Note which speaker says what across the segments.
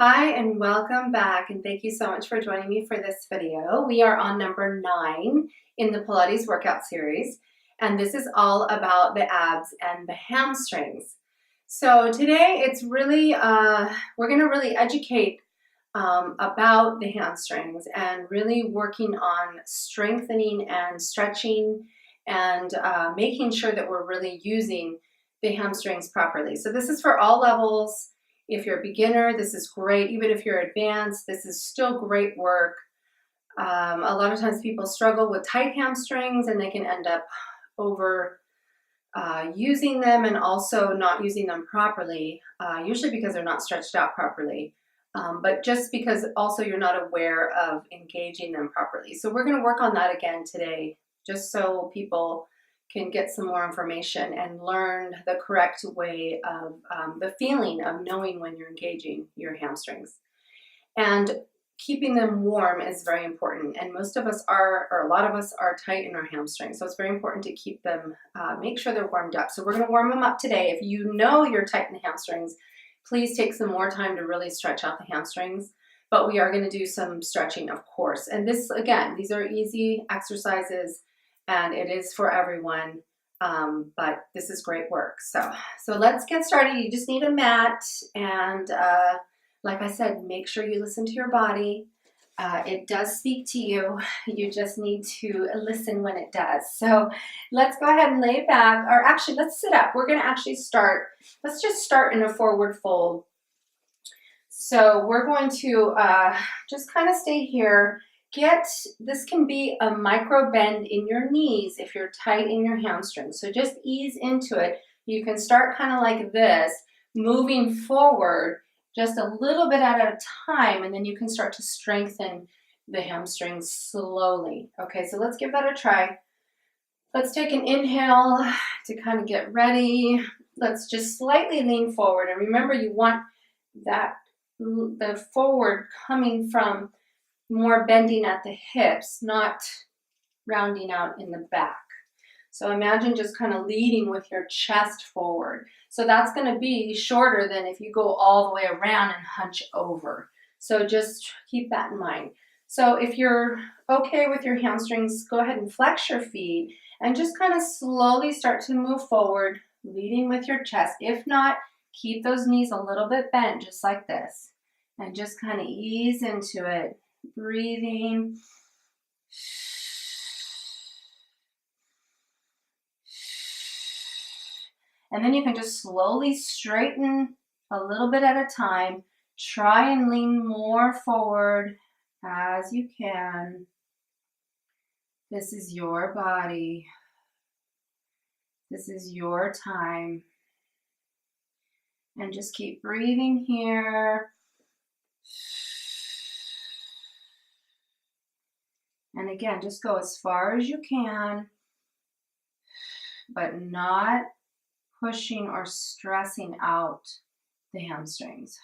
Speaker 1: Hi and welcome back, and thank you so much for joining me for this video. We are on number 9 in the Pilates Workout Series, and this is all about the abs and the hamstrings. So today it's really, we're going to really educate about the hamstrings and really working on strengthening and stretching and making sure that we're really using the hamstrings properly. So this is for all levels. If you're a beginner, this is great. Even if you're advanced, this is still great work. A lot of times people struggle with tight hamstrings and they can end up over using them and also not using them properly, usually because they're not stretched out properly, but just because also you're not aware of engaging them properly. So we're going to work on that again today, just so people can get some more information and learn the correct way of the feeling of knowing when you're engaging your hamstrings. And keeping them warm is very important. And most of us are, or a lot of us are tight in our hamstrings. So it's very important to keep them, make sure they're warmed up. So we're going to warm them up today. If you know you're tight in the hamstrings, please take some more time to really stretch out the hamstrings. But we are going to do some stretching, of course. And this, again, these are easy exercises. And it is for everyone, but this is great work. So let's get started. You just need a mat, and like I said, make sure you listen to your body. It does speak to you. You just need to listen when it does. So let's go ahead and lay back, or actually let's sit up. We're going to actually start. Let's just start in a forward fold. So we're going to just kind of stay here. This can be a micro bend in your knees if you're tight in your hamstrings. So just ease into it. You can start kind of like this, moving forward just a little bit at a time, and then you can start to strengthen the hamstrings slowly. Okay, so let's give that a try. Let's take an inhale to kind of get ready. Let's just slightly lean forward. And remember, you want the forward coming from more bending at the hips, not rounding out in the back. So imagine just kind of leading with your chest forward. So that's going to be shorter than if you go all the way around and hunch over. So just keep that in mind. So if you're okay with your hamstrings, go ahead and flex your feet and just kind of slowly start to move forward, leading with your chest. If not, keep those knees a little bit bent, just like this, and just kind of ease into it. Breathing. And then you can just slowly straighten a little bit at a time. Try and lean more forward as you can. This is your body. This is your time. And just keep breathing here. And again, just go as far as you can, but not pushing or stressing out the hamstrings.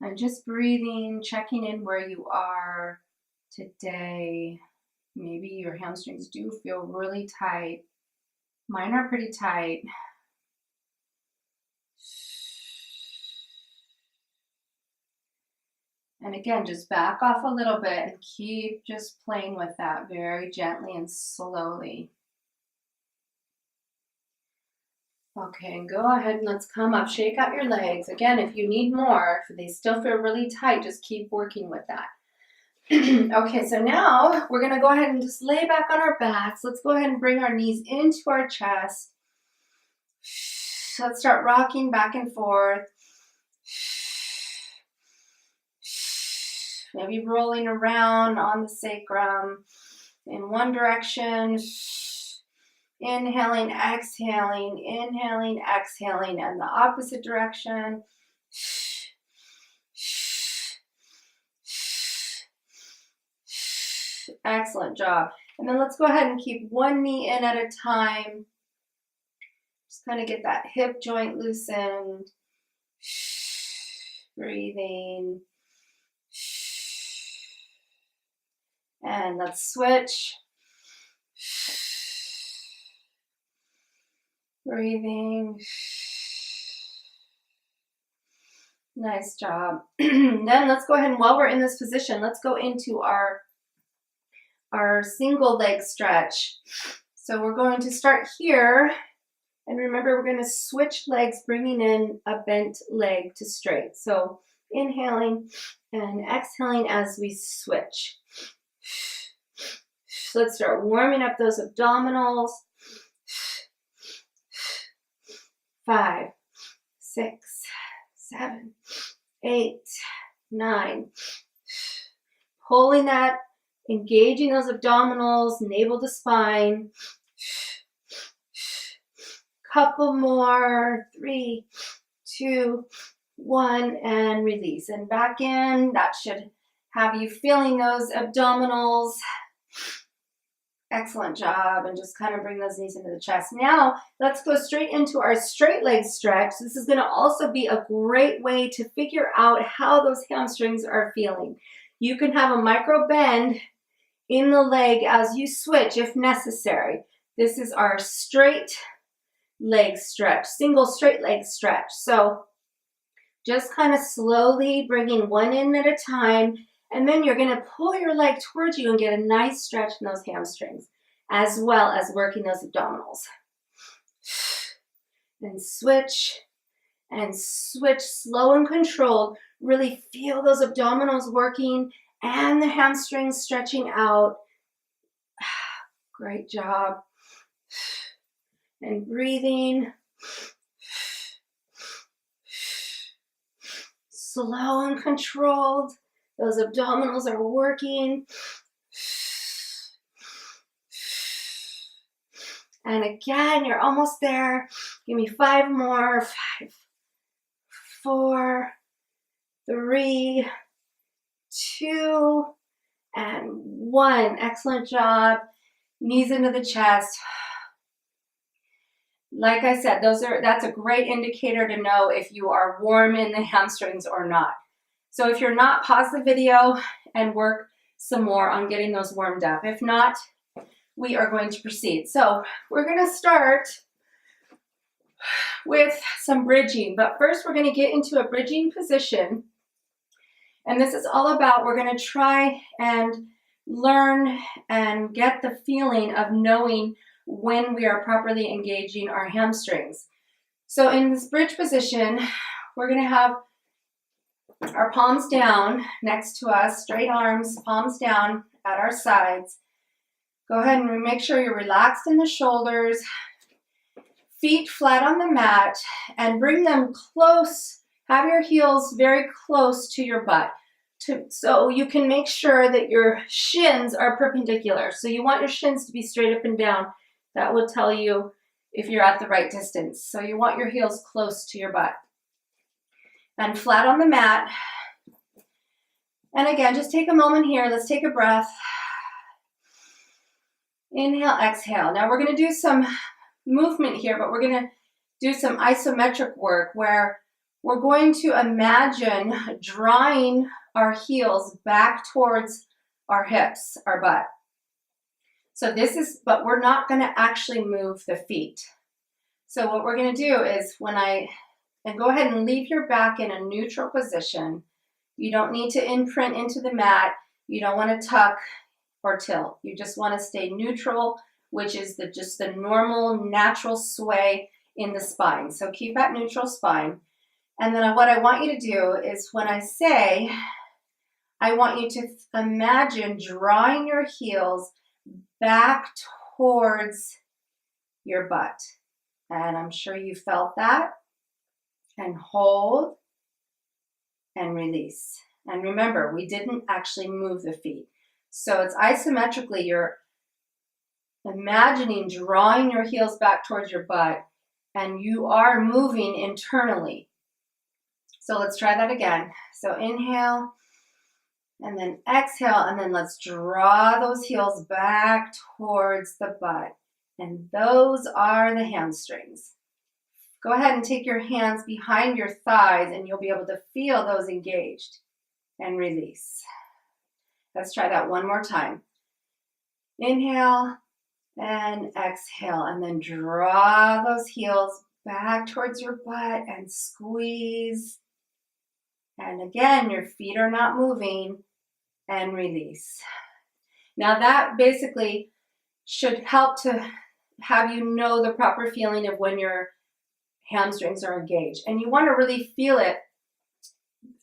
Speaker 1: And just breathing, checking in where you are today. Maybe your hamstrings do feel really tight. Mine are pretty tight. And again, just back off a little bit and keep just playing with that very gently and slowly. Okay, and go ahead and let's come up. Shake out your legs. Again, if you need more, if they still feel really tight, just keep working with that. Okay, so now we're going to go ahead and just lay back on our backs. Let's go ahead and bring our knees into our chest. Let's start rocking back and forth. Maybe rolling around on the sacrum in one direction. Inhaling, exhaling, inhaling, exhaling, and the opposite direction. Excellent job. And then let's go ahead and keep one knee in at a time. Just kind of get that hip joint loosened. Breathing. And let's switch. Breathing. Nice job. Then let's go ahead and while we're in this position, let's go into our single leg stretch. So we're going to start here. And remember, we're going to switch legs, bringing in a bent leg to straight. So inhaling and exhaling as we switch. So let's start warming up those abdominals. 5, 6, 7, 8, 9. Pulling that, engaging those abdominals, navel to spine. Couple more. 3, 2, 1, and release. And back in. That should have you feeling those abdominals. Excellent job. And just kind of bring those knees into the chest. Now, let's go straight into our straight leg stretch. This is going to also be a great way to figure out how those hamstrings are feeling. You can have a micro bend in the leg as you switch if necessary. This is our straight leg stretch, single straight leg stretch. So just kind of slowly bringing one in at a time, and then you're going to pull your leg towards you and get a nice stretch in those hamstrings, as well as working those abdominals. And switch, slow and controlled. Really feel those abdominals working and the hamstrings stretching out. Great job. And breathing. Slow and controlled. Those abdominals are working. And again, you're almost there. Give me 5 more. 5, 4, 3, 2, and 1. Excellent job. Knees into the chest. Like I said, that's a great indicator to know if you are warm in the hamstrings or not. So if you're not, pause the video and work some more on getting those warmed up. If not, we are going to proceed. So we're going to start with some bridging, but first we're going to get into a bridging position. And this is all about, we're going to try and learn and get the feeling of knowing when we are properly engaging our hamstrings. So in this bridge position, we're going to have our palms down next to us, straight arms, palms down at our sides. Go ahead and make sure you're relaxed in the shoulders, feet flat on the mat, and bring them close. Have your heels very close to your butt, so you can make sure that your shins are perpendicular. So you want your shins to be straight up and down. That will tell you if you're at the right distance. So you want your heels close to your butt. And flat on the mat. And again, just take a moment here. Let's take a breath. Inhale, exhale. Now we're going to do some movement here, but we're going to do some isometric work where we're going to imagine drawing our heels back towards our hips, our butt. So but we're not going to actually move the feet. So what we're going to do is and go ahead and leave your back in a neutral position. You don't need to imprint into the mat. You don't want to tuck or tilt. You just want to stay neutral, which is just the normal, natural sway in the spine. So keep that neutral spine. And then what I want you to do is when I say, I want you to imagine drawing your heels back towards your butt. And I'm sure you felt that. And hold and release. And remember, we didn't actually move the feet. So it's isometrically, you're imagining drawing your heels back towards your butt, and you are moving internally. So let's try that again. So inhale, and then exhale, and then let's draw those heels back towards the butt. And those are the hamstrings. Go ahead and take your hands behind your thighs, and you'll be able to feel those engaged. And release. Let's try that one more time. Inhale, And exhale, and then draw those heels back towards your butt and squeeze. And again, your feet are not moving, and release. Now that basically should help to have you know the proper feeling of when your hamstrings are engaged. And you want to really feel it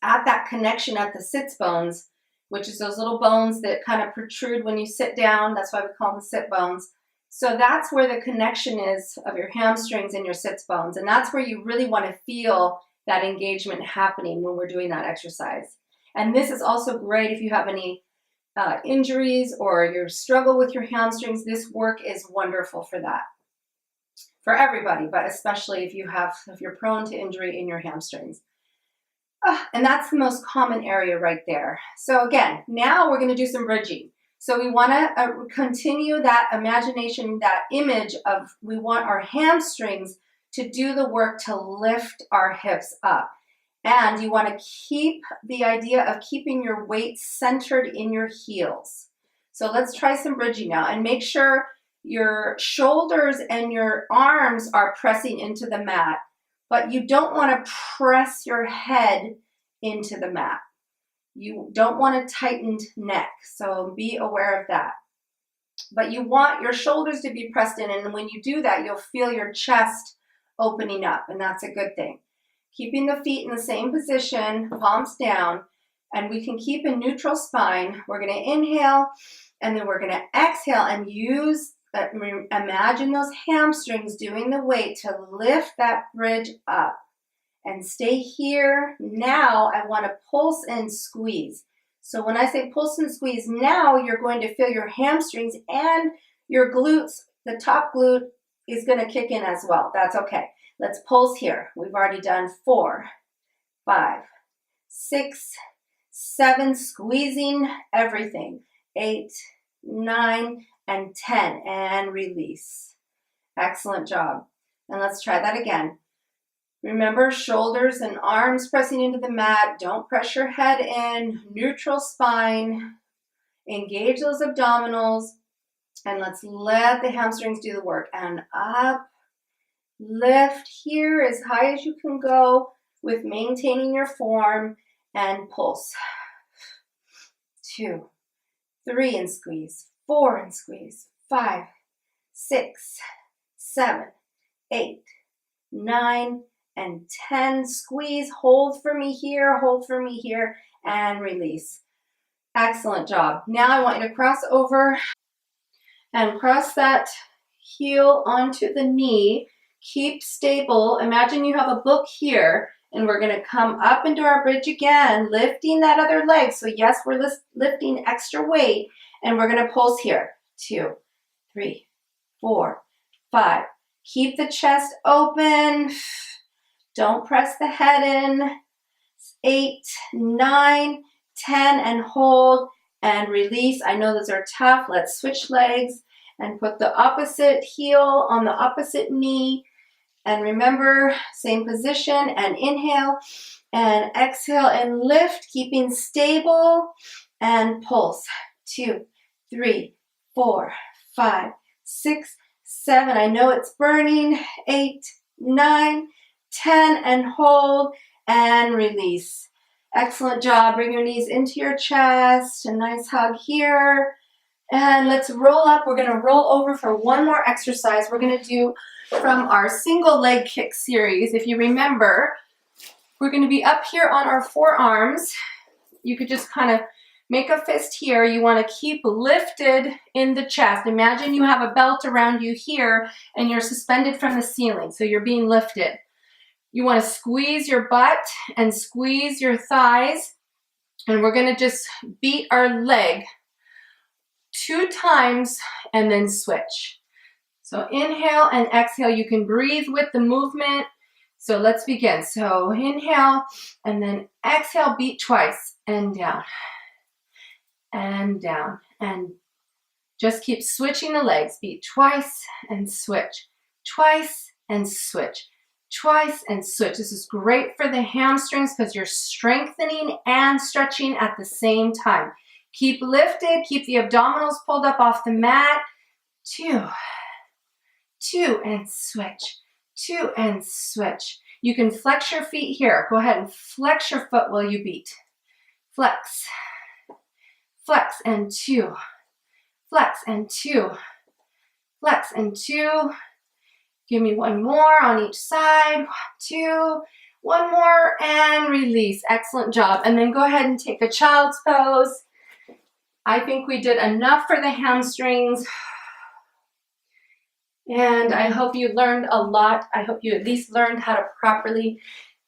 Speaker 1: at that connection at the sits bones, which is those little bones that kind of protrude when you sit down. That's why we call them sit bones. So that's where the connection is of your hamstrings and your sits bones. And that's where you really want to feel that engagement happening when we're doing that exercise. And this is also great if you have any injuries or you struggle with your hamstrings. This work is wonderful for that. For everybody, but especially if you're prone to injury in your hamstrings. And that's the most common area right there. So again, now we're going to do some bridging. So we want to continue that imagination, that image of we want our hamstrings to do the work to lift our hips up. And you want to keep the idea of keeping your weight centered in your heels. So let's try some bridging now, and make sure your shoulders and your arms are pressing into the mat, but you don't want to press your head into the mat. You don't want a tightened neck, so be aware of that. But you want your shoulders to be pressed in, and when you do that, you'll feel your chest opening up, and that's a good thing. Keeping the feet in the same position, palms down, and we can keep a neutral spine. We're going to inhale, and then we're going to exhale and imagine those hamstrings doing the weight to lift that bridge up. And stay here. Now I want to pulse and squeeze. So when I say pulse and squeeze, now you're going to feel your hamstrings and your glutes. The top glute is going to kick in as well. That's okay. Let's pulse here. We've already done 4, 5, 6, 7, squeezing everything. 8, 9, and 10, and release. Excellent job. And let's try that again. Remember, shoulders and arms pressing into the mat. Don't press your head in. Neutral spine. Engage those abdominals. And let's let the hamstrings do the work. And up. Lift here as high as you can go with maintaining your form. And pulse. 2, 3, and squeeze. 4, and squeeze. 5, 6, 7, 8, 9, and 10. Squeeze, hold for me here, and release. Excellent job. Now I want you to cross over and cross that heel onto the knee. Keep stable. Imagine you have a book here, and we're going to come up into our bridge again, lifting that other leg. So yes, we're lifting extra weight, and we're going to pulse here. 2, 3, 4, 5. Keep the chest open. Don't press the head in. 8, 9, 10, and hold and release. I know those are tough. Let's switch legs and put the opposite heel on the opposite knee. And remember, same position, and inhale and exhale and lift, keeping stable, and pulse. 2, 3, 4, 5, 6, 7. I know it's burning. 8, 9, 10, and hold and release. Excellent job. Bring your knees into your chest. A nice hug here. And let's roll up. We're going to roll over for one more exercise. We're going to do from our single leg kick series. If you remember, we're going to be up here on our forearms. You could just kind of make a fist here. You want to keep lifted in the chest. Imagine you have a belt around you here and you're suspended from the ceiling. So you're being lifted. You want to squeeze your butt and squeeze your thighs. And we're going to just beat our leg 2 times and then switch. So inhale and exhale. You can breathe with the movement. So let's begin. So inhale and then exhale, beat twice and down and down. And just keep switching the legs. Beat twice and switch. Twice and switch. Twice and switch. This is great for the hamstrings because you're strengthening and stretching at the same time. Keep lifted. Keep the abdominals pulled up off the mat. 2, 2, and switch, 2, and switch. You can flex your feet here. Go ahead and flex your foot while you beat. Flex, flex, and 2, flex, and 2, flex, and 2. Give me one more on each side. 1, 2, one more, and release. Excellent job. And then go ahead and take a child's pose. I think we did enough for the hamstrings. And I hope you learned a lot. I hope you at least learned how to properly,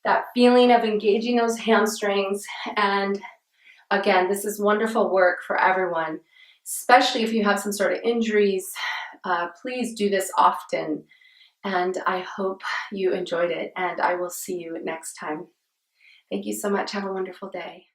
Speaker 1: that feeling of engaging those hamstrings. And again, this is wonderful work for everyone, especially if you have some sort of injuries. Please do this often. And I hope you enjoyed it. And I will see you next time. Thank you so much. Have a wonderful day.